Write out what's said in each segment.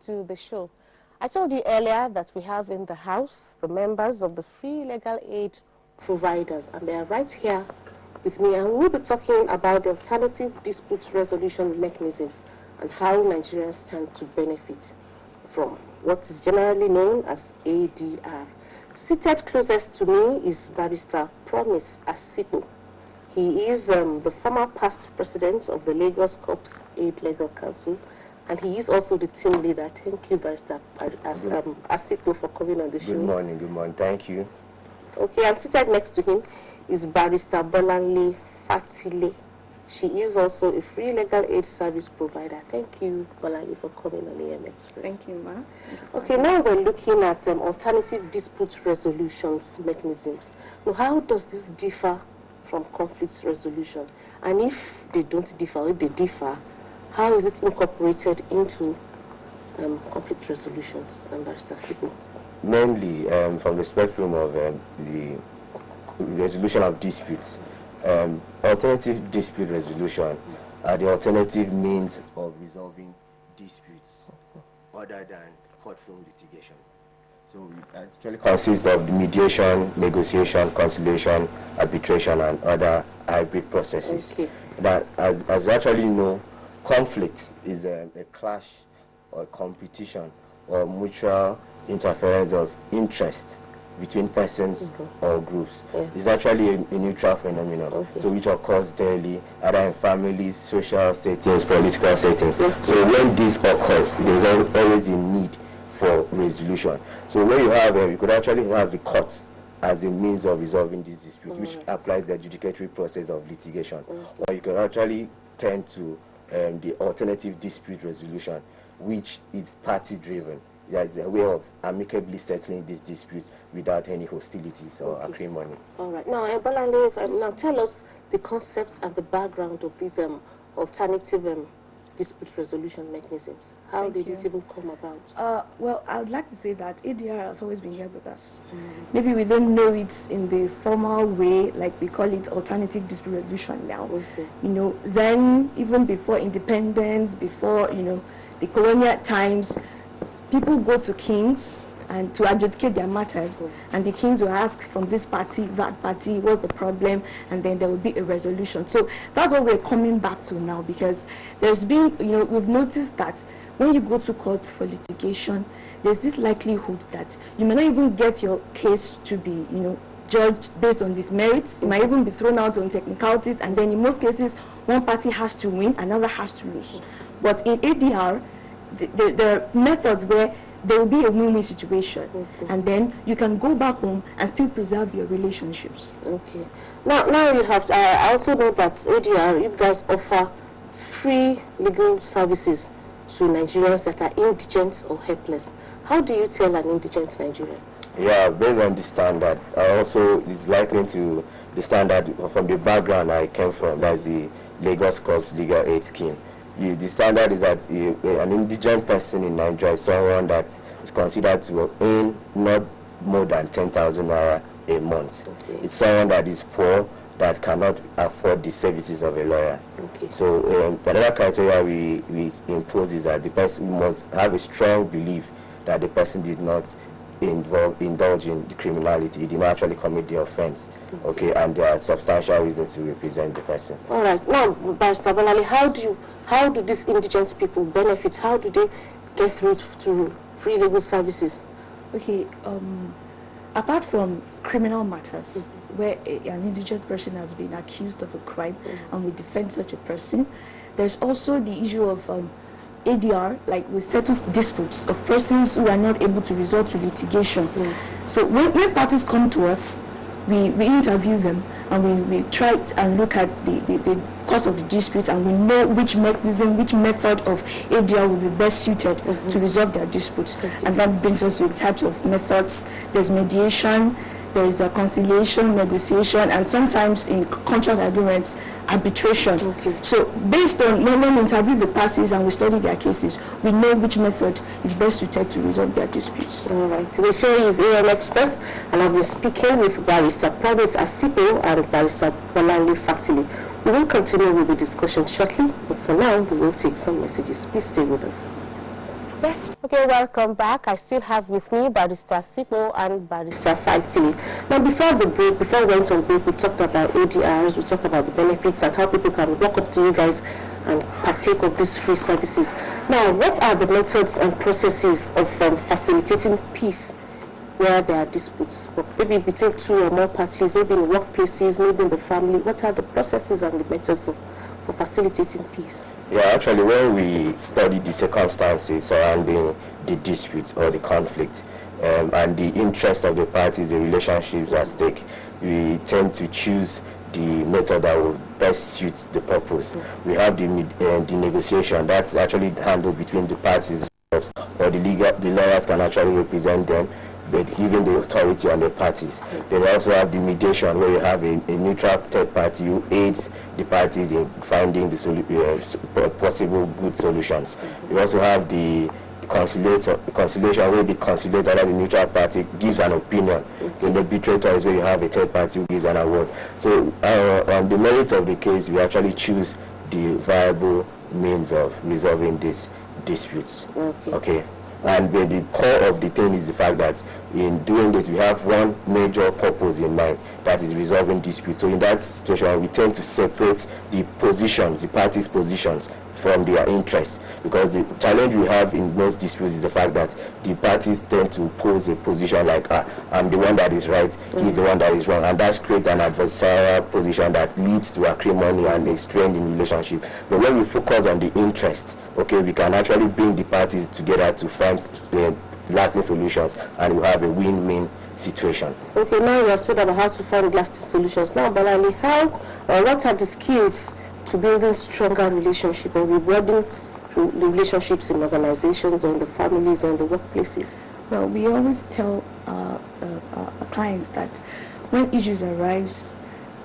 to the show. I told you earlier that we have in the house the members of the free legal aid providers, and they are right here with me, and we'll be talking about the alternative dispute resolution mechanisms and how Nigerians stand to benefit from what is generally known as ADR. Seated closest to me is Barrister Promise Asikpo. He is the former past president of the Lagos Corps Aid Legal Council, and he is also the team leader. Thank you, Barrister Asikpo, for coming on the show. Good morning, thank you. Okay, and seated next to him is Barrister Bolanle Fatile. She is also a free legal aid service provider. Thank you, Bolanle, for coming on A.M Express. Thank you, ma. Okay, now we're looking at alternative dispute resolutions mechanisms. Now, how does this differ from conflict resolution? And if they don't differ, or if they differ, how is it incorporated into conflict resolutions, Barrister Asikpo? Mainly from the spectrum of the resolution of disputes. Alternative dispute resolution are the alternative means of resolving disputes other than courtroom litigation. So it actually consists of mediation, negotiation, conciliation, arbitration, and other hybrid processes. Okay. That, as you actually know, conflict is a clash or competition or mutual interference of interest between persons or groups. It's actually a neutral phenomenon, so which occurs daily, either in families, social settings, political settings. So when this occurs, there's always a need for resolution. So when you have, you could actually have the court as a means of resolving this dispute, which applies the adjudicatory process of litigation. Or you could actually turn to the alternative dispute resolution, which is party-driven. There is a way of amicably settling these disputes without any hostilities or acrimony. All right. Now, Bolanle, now tell us the concept and the background of these alternative dispute resolution mechanisms. How did it even come about? Well, I would like to say that ADR has always been here with us. Maybe we don't know it in the formal way, like we call it alternative dispute resolution now. You know, then even before independence, before, you know, the colonial times, people go to kings and to adjudicate their matters, and the kings will ask from this party, that party, what's the problem, and then there will be a resolution. So that's what we're coming back to now, because there's been, you know, we've noticed that when you go to court for litigation, there's this likelihood that you may not even get your case to be, you know, judged based on its merits. It might even be thrown out on technicalities, and then in most cases, one party has to win, another has to lose. But in ADR, there are methods where there will be a win-win situation, and then you can go back home and still preserve your relationships. Okay. Now you have to, I also know that ADR, you guys offer free legal services to Nigerians that are indigent or helpless. How do you tell an indigent Nigerian? Yeah, based on the standard, I also is likely to the standard from the background I came from, that's the Lagos Corps Legal Aid Scheme. The standard is that an indigent person in Nigeria is someone that is considered to earn not more than 10,000 naira a month. It's someone that is poor, that cannot afford the services of a lawyer. So another criteria we impose is that the person must have a strong belief that the person did not indulge in the criminality, he did not actually commit the offense. And there are substantial reasons to represent the person. All right. Now, Barrister Bolanle, how do these indigent people benefit? How do they get through to free legal services? Okay. Apart from criminal matters, where an indigent person has been accused of a crime and we defend such a person, there's also the issue of ADR, like we settle disputes of persons who are not able to resort to litigation. So when parties come to us, we interview them, and we try and look at the cause of the dispute, and we know which mechanism, which method of ADR will be best suited to resolve their disputes. And that brings us to the types of methods. There's mediation, there is a conciliation, negotiation, and sometimes in contract agreements, arbitration. So based on when we interview the parties and we study their cases, we know which method is best suited to resolve their disputes. All right. So the show is A.M Express, and I'll be speaking with Barrister Promise Asikpo and Barrister Bolanle Fatile. We will continue with the discussion shortly, but for now we will take some messages. Please stay with us. best. Okay, welcome back. I still have with me Barrister Asikpo and Barrister Faitili. Now, before we went on break, we talked about ADRs, we talked about the benefits and how people can walk up to you guys and partake of these free services. Now, what are the methods and processes of facilitating peace where there are disputes? Maybe between two or more parties, maybe in workplaces, maybe in the family. What are the processes and the methods for facilitating peace? Yeah, actually, when we study the circumstances surrounding the disputes or the conflict and the interest of the parties, the relationships at stake, we tend to choose the method that will best suit the purpose. We have the negotiation that's actually handled between the parties, or the lawyers can actually represent them, but giving the authority on the parties. Then we also have the mediation, where you have a neutral third party who aids the parties in finding the possible good solutions. We also have the conciliation, where the conciliator, the neutral party, gives an opinion. The arbitrator is where you have a third party who gives an award. So on the merits of the case, we actually choose the viable means of resolving these disputes. Okay. And the core of the thing is the fact that in doing this, we have one major purpose in mind, that is resolving disputes. So in that situation, we tend to separate the positions, the parties' positions, from their interests. Because the challenge we have in most disputes is the fact that the parties tend to pose a position like, I'm the one that is right, he's the one that is wrong, and that creates an adversarial position that leads to acrimony and a strain in relationship. But when we focus on the interests, okay, we can actually bring the parties together to find lasting solutions, and we have a win-win situation. Okay, now we have told about how to find lasting solutions. Now, Balali, what are the skills to building stronger relationships or rewarding the relationships in organizations or in the families or in the workplaces? Well, we always tell our clients that when issues arise,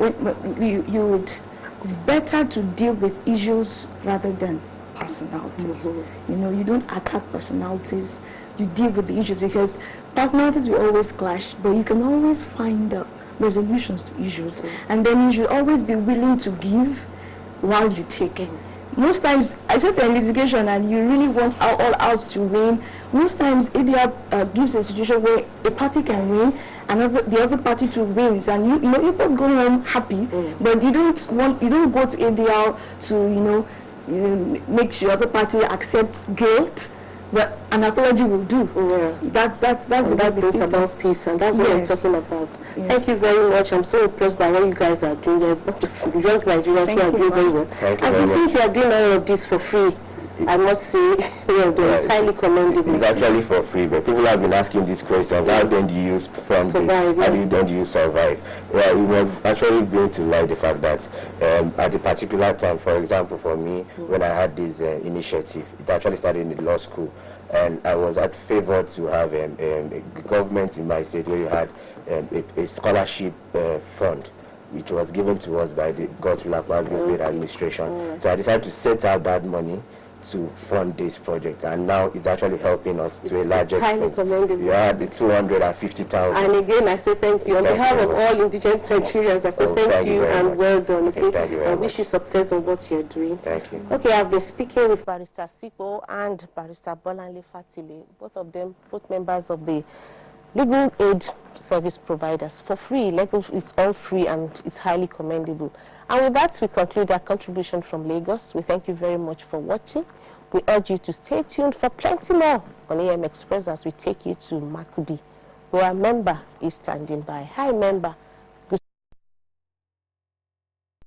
it's better to deal with issues rather than personalities. You know, you don't attack personalities, you deal with the issues, because personalities will always clash, but you can always find resolutions to issues. And then you should always be willing to give while you take. Most times, I said in litigation and you really want all outs to win, most times ADR gives a situation where a party can win and the other party to wins, and you both go home happy, but you don't go to ADR to make sure the other party accepts guilt, but an apology will do. That's the about peace, and that's what I'm talking about. Thank you very much. I'm so impressed by what you guys are doing. Young Nigerians who are doing very well. And to think you are doing all of this for free, I must say, it's highly commendable. It's actually for free, but people have been asking these questions. How then do you use fund this? How do you survive? Yeah, we must actually bring to light the fact that at a particular time, for example, for me, when I had this initiative, it actually started in the law school, and I was favored to have a government in my state where you had a scholarship fund, which was given to us by the Godswill State Administration. So I decided to set out that money to fund this project, and now it's actually helping us to a large extent. Highly commendable. Yeah, the 250,000. And again, I say thank you. On behalf of all indigent Nigerians, I say thank you and well done. Okay? Thank you very much. I wish you success on what you're doing. Thank you. Okay, I've been speaking with Barrister Asikpo and Barrister Bolanle Fatile, both members of the legal aid service providers, for free. It's all free and it's highly commendable. And with that, we conclude our contribution from Lagos. We thank you very much for watching. We urge you to stay tuned for plenty more on A.M Express as we take you to Makudi, where a member is standing by. Hi, member.